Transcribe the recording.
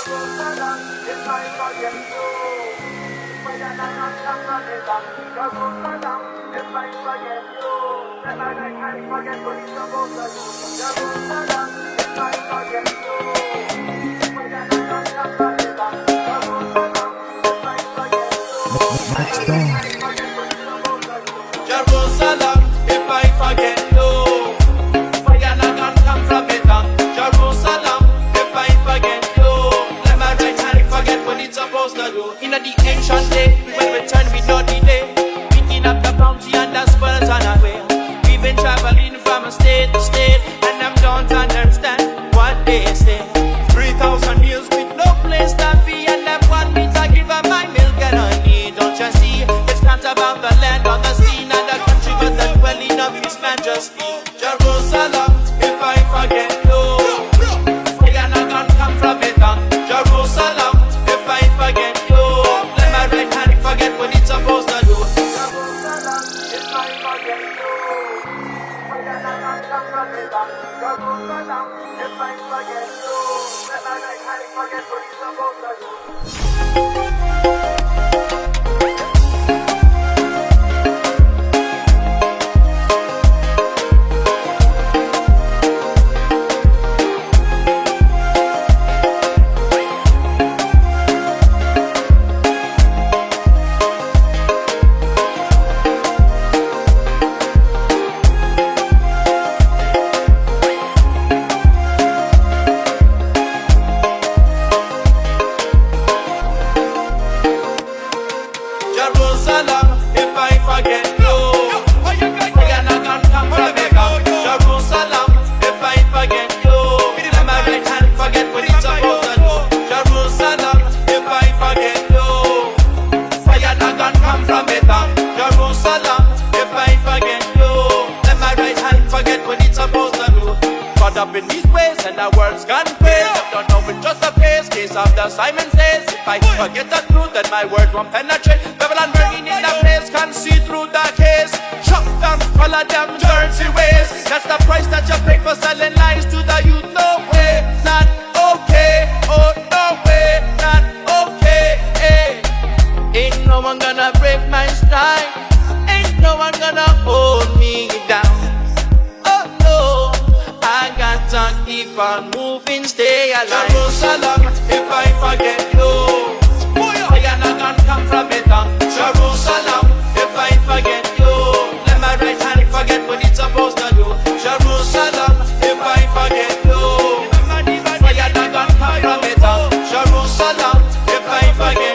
Jerusalem, if I forget you. When I not come from the back, Jerusalem, if I forget you. Then I forget what it's supposed to do. Jerusalem, if I forget you. When I not come from the back, Jerusalem, if I forget you. Next time. Jerusalem, if I forget you, fire not gonna come from it. Jerusalem, if I forget you, let my right hand forget what it's supposed to do. In the ancient day, we will return with no delay, picking up the bounty and the spoils on our way. We've been traveling from state to state, and I don't understand what they say. 3,000 years with no place to be, and that one means I give her my milk and honey. Don't you see? It's not about the land or the sea, not the country, but the dwelling of His Majesty. Jerusalem, if I forget you, fire not gonna come from it. Jerusalem, if I forget you, let my right hand forget what it's supposed to do. Jerusalem, if I forget you. When I not come from the back, Jerusalem, if I forget you. Then I forget what it's supposed to do. Jerusalem, if I forget you, fire not gonna come from it. Jerusalem, if I forget you, let my right hand forget what it's supposed to do. Jerusalem, if I forget you, fire not gonna come from it. Jerusalem, if I forget you, let my right hand forget what it's supposed to do. Caught up in these ways and the world's gone crazy. Don't know it's just a phase. Case of the Simon says, if I forget the truth, then my words won't penetrate. Babylon burning in the place, can see through the case. Chop them, follow them dirty ways. That's the price that you pay for selling lies to the youth. No way, not okay. Oh, no way, not okay. Ain't no one gonna break my stride. Ain't no one gonna hold me down. Oh no, I got to keep on moving, stay alive. Jerusalem, if I forget you, fire not gonna come from it. Jerusalem, if I forget you, let my right hand forget what it's supposed to do. Jerusalem, if I forget you, fire not gonna come from it. Jerusalem, if I forget